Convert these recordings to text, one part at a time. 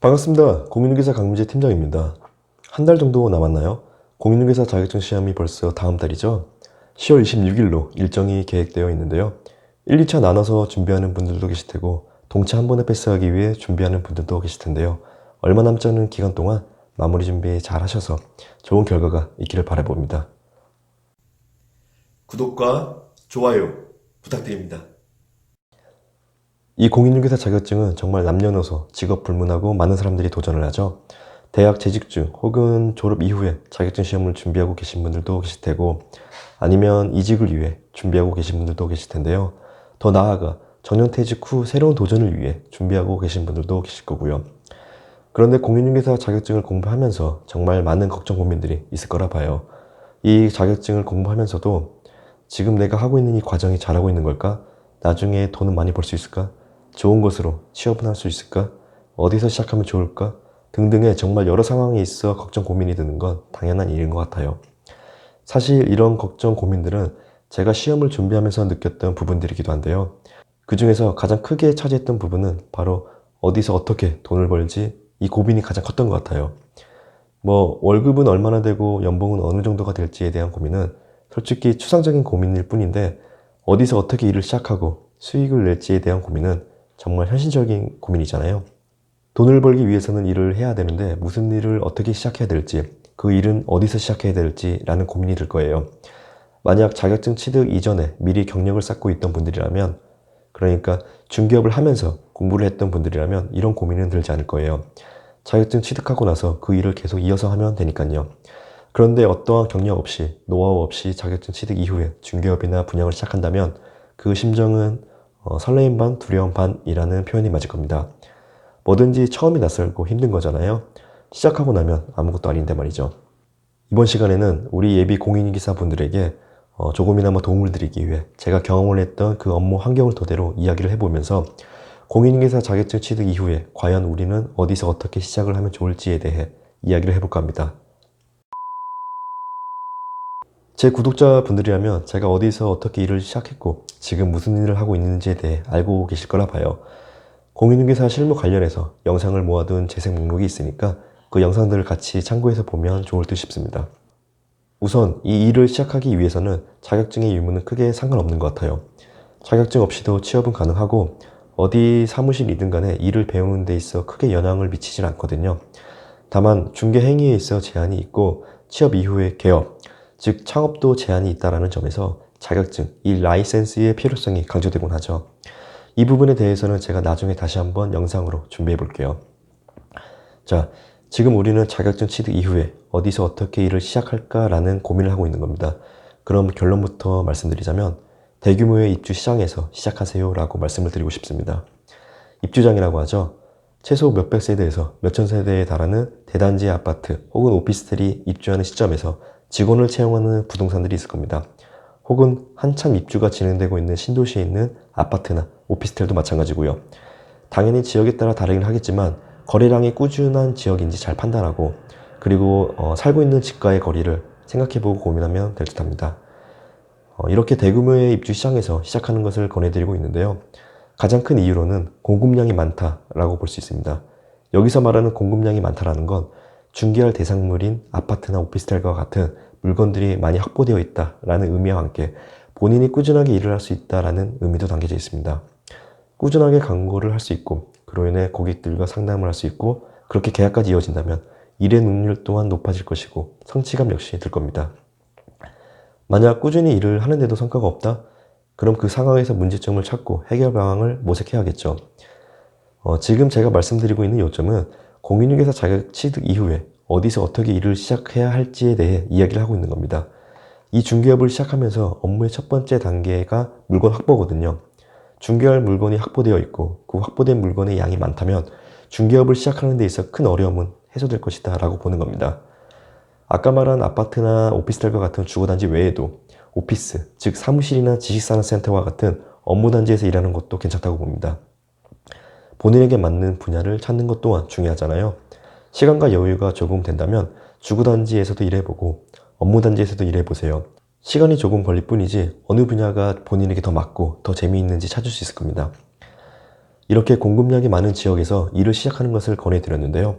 반갑습니다. 공인중개사 강민재 팀장입니다. 한 달 정도 남았나요? 공인중개사 자격증 시험이 벌써 다음 달이죠. 10월 26일로 일정이 계획되어 있는데요. 1, 2차 나눠서 준비하는 분들도 계실 테고 동차 한 번에 패스하기 위해 준비하는 분들도 계실 텐데요. 얼마 남지 않은 기간 동안 마무리 준비 잘 하셔서 좋은 결과가 있기를 바라봅니다. 구독과 좋아요 부탁드립니다. 이 공인중개사 자격증은 정말 남녀노소 직업 불문하고 많은 사람들이 도전을 하죠. 대학 재직 중 혹은 졸업 이후에 자격증 시험을 준비하고 계신 분들도 계실 테고 아니면 이직을 위해 준비하고 계신 분들도 계실 텐데요. 더 나아가 정년퇴직 후 새로운 도전을 위해 준비하고 계신 분들도 계실 거고요. 그런데 공인중개사 자격증을 공부하면서 정말 많은 걱정 고민들이 있을 거라 봐요. 이 자격증을 공부하면서도 지금 내가 하고 있는 이 과정이 잘하고 있는 걸까? 나중에 돈은 많이 벌 수 있을까? 좋은 곳으로 취업은 할 수 있을까? 어디서 시작하면 좋을까? 등등의 정말 여러 상황에 있어 걱정 고민이 드는 건 당연한 일인 것 같아요. 사실 이런 걱정 고민들은 제가 시험을 준비하면서 느꼈던 부분들이기도 한데요. 그 중에서 가장 크게 차지했던 부분은 바로 어디서 어떻게 돈을 벌지 이 고민이 가장 컸던 것 같아요. 월급은 얼마나 되고 연봉은 어느 정도가 될지에 대한 고민은 솔직히 추상적인 고민일 뿐인데 어디서 어떻게 일을 시작하고 수익을 낼지에 대한 고민은 정말 현실적인 고민이잖아요. 돈을 벌기 위해서는 일을 해야 되는데 무슨 일을 어떻게 시작해야 될지, 그 일은 어디서 시작해야 될지라는 고민이 들 거예요. 만약 자격증 취득 이전에 미리 경력을 쌓고 있던 분들이라면, 그러니까 중개업을 하면서 공부를 했던 분들이라면 이런 고민은 들지 않을 거예요. 자격증 취득하고 나서 그 일을 계속 이어서 하면 되니까요. 그런데 어떠한 경력 없이, 노하우 없이 자격증 취득 이후에 중개업이나 분양을 시작한다면 그 심정은 설레임 반 두려움 반이라는 표현이 맞을 겁니다. 뭐든지 처음이 낯설고 힘든 거잖아요. 시작하고 나면 아무것도 아닌데 말이죠. 이번 시간에는 우리 예비 공인기사분들에게 조금이나마 도움을 드리기 위해 제가 경험을 했던 그 업무 환경을 토대로 이야기를 해보면서 공인중개사 자격증 취득 이후에 과연 우리는 어디서 어떻게 시작을 하면 좋을지에 대해 이야기를 해볼까 합니다. 제 구독자분들이라면 제가 어디서 어떻게 일을 시작했고 지금 무슨 일을 하고 있는지에 대해 알고 계실 거라 봐요. 공인중개사 실무 관련해서 영상을 모아둔 재생 목록이 있으니까 그 영상들을 같이 참고해서 보면 좋을 듯 싶습니다. 우선 이 일을 시작하기 위해서는 자격증의 유무는 크게 상관없는 것 같아요. 자격증 없이도 취업은 가능하고 어디 사무실이든 간에 일을 배우는 데 있어 크게 영향을 미치질 않거든요. 다만 중개 행위에 있어 제한이 있고 취업 이후의 개업, 즉 창업도 제한이 있다는 점에서 자격증, 이 라이센스의 필요성이 강조되곤 하죠. 이 부분에 대해서는 제가 나중에 다시 한번 영상으로 준비해 볼게요. 자, 지금 우리는 자격증 취득 이후에 어디서 어떻게 일을 시작할까라는 고민을 하고 있는 겁니다. 그럼 결론부터 말씀드리자면 대규모의 입주 시장에서 시작하세요 라고 말씀을 드리고 싶습니다. 입주장이라고 하죠. 최소 몇백 세대에서 몇천 세대에 달하는 대단지 아파트 혹은 오피스텔이 입주하는 시점에서 직원을 채용하는 부동산들이 있을 겁니다. 혹은 한참 입주가 진행되고 있는 신도시에 있는 아파트나 오피스텔도 마찬가지고요. 당연히 지역에 따라 다르긴 하겠지만 거래량이 꾸준한 지역인지 잘 판단하고 그리고 살고 있는 집과의 거리를 생각해보고 고민하면 될 듯합니다. 이렇게 대규모의 입주 시장에서 시작하는 것을 권해드리고 있는데요. 가장 큰 이유로는 공급량이 많다라고 볼 수 있습니다. 여기서 말하는 공급량이 많다라는 건 중개할 대상물인 아파트나 오피스텔과 같은 물건들이 많이 확보되어 있다라는 의미와 함께 본인이 꾸준하게 일을 할 수 있다라는 의미도 담겨져 있습니다. 꾸준하게 광고를 할 수 있고 그로 인해 고객들과 상담을 할 수 있고 그렇게 계약까지 이어진다면 일의 능률 또한 높아질 것이고 성취감 역시 들 겁니다. 만약 꾸준히 일을 하는데도 성과가 없다? 그럼 그 상황에서 문제점을 찾고 해결 방안을 모색해야겠죠. 지금 제가 말씀드리고 있는 요점은 공인중개사 자격 취득 이후에 어디서 어떻게 일을 시작해야 할지에 대해 이야기를 하고 있는 겁니다. 이 중개업을 시작하면서 업무의 첫 번째 단계가 물건 확보거든요. 중개할 물건이 확보되어 있고 그 확보된 물건의 양이 많다면 중개업을 시작하는 데 있어 큰 어려움은 해소될 것이다 라고 보는 겁니다. 아까 말한 아파트나 오피스텔과 같은 주거단지 외에도 오피스, 즉 사무실이나 지식산업센터와 같은 업무단지에서 일하는 것도 괜찮다고 봅니다. 본인에게 맞는 분야를 찾는 것 또한 중요하잖아요. 시간과 여유가 조금 된다면 주거단지에서도 일해보고 업무단지에서도 일해보세요. 시간이 조금 걸릴 뿐이지 어느 분야가 본인에게 더 맞고 더 재미있는지 찾을 수 있을 겁니다. 이렇게 공급량이 많은 지역에서 일을 시작하는 것을 권해드렸는데요.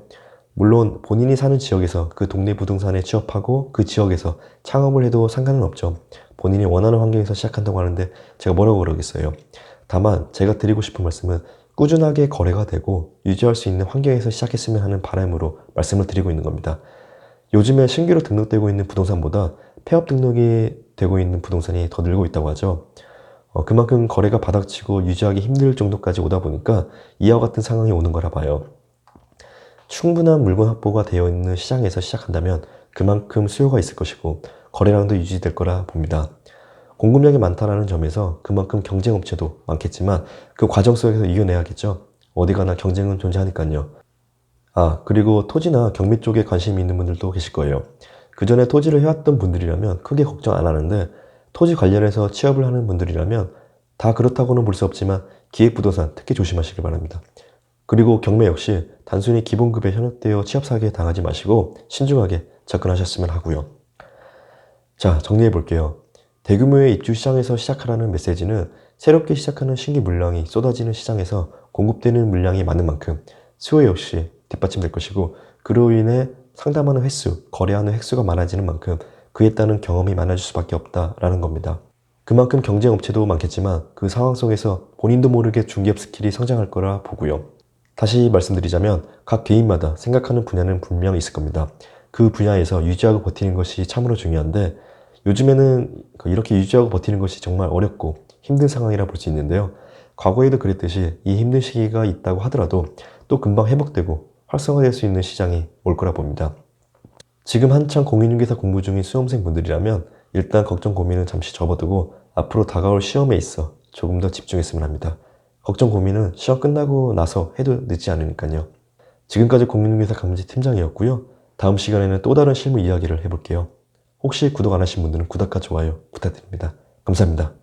물론 본인이 사는 지역에서 그 동네 부동산에 취업하고 그 지역에서 창업을 해도 상관은 없죠. 본인이 원하는 환경에서 시작한다고 하는데 제가 뭐라고 그러겠어요. 다만 제가 드리고 싶은 말씀은 꾸준하게 거래가 되고 유지할 수 있는 환경에서 시작했으면 하는 바람으로 말씀을 드리고 있는 겁니다. 요즘에 신규로 등록되고 있는 부동산보다 폐업 등록이 되고 있는 부동산이 더 늘고 있다고 하죠. 그만큼 거래가 바닥치고 유지하기 힘들 정도까지 오다 보니까 이와 같은 상황이 오는 거라 봐요. 충분한 물건 확보가 되어 있는 시장에서 시작한다면 그만큼 수요가 있을 것이고 거래량도 유지될 거라 봅니다. 공급량이 많다라는 점에서 그만큼 경쟁 업체도 많겠지만 그 과정 속에서 이겨내야겠죠. 어디 가나 경쟁은 존재하니까요. 그리고 토지나 경매 쪽에 관심이 있는 분들도 계실 거예요. 그 전에 토지를 해왔던 분들이라면 크게 걱정 안 하는데 토지 관련해서 취업을 하는 분들이라면 다 그렇다고는 볼 수 없지만 기획부동산 특히 조심하시길 바랍니다. 그리고 경매 역시 단순히 기본급에 현혹되어 취업 사기에 당하지 마시고 신중하게 접근하셨으면 하고요. 자, 정리해 볼게요. 대규모의 입주 시장에서 시작하라는 메시지는 새롭게 시작하는 신규 물량이 쏟아지는 시장에서 공급되는 물량이 많은 만큼 수요 역시 뒷받침될 것이고 그로 인해 상담하는 횟수, 거래하는 횟수가 많아지는 만큼 그에 따른 경험이 많아질 수밖에 없다라는 겁니다. 그만큼 경쟁 업체도 많겠지만 그 상황 속에서 본인도 모르게 중개업 스킬이 성장할 거라 보고요. 다시 말씀드리자면 각 개인마다 생각하는 분야는 분명 있을 겁니다. 그 분야에서 유지하고 버티는 것이 참으로 중요한데 요즘에는 이렇게 유지하고 버티는 것이 정말 어렵고 힘든 상황이라 볼 수 있는데요. 과거에도 그랬듯이 이 힘든 시기가 있다고 하더라도 또 금방 회복되고 활성화될 수 있는 시장이 올 거라 봅니다. 지금 한창 공인중개사 공부 중인 수험생 분들이라면 일단 걱정 고민은 잠시 접어두고 앞으로 다가올 시험에 있어 조금 더 집중했으면 합니다. 걱정 고민은 시험 끝나고 나서 해도 늦지 않으니까요. 지금까지 공인중개사 강민지 팀장이었고요. 다음 시간에는 또 다른 실무 이야기를 해볼게요. 혹시 구독 안 하신 분들은 구독과 좋아요 부탁드립니다. 감사합니다.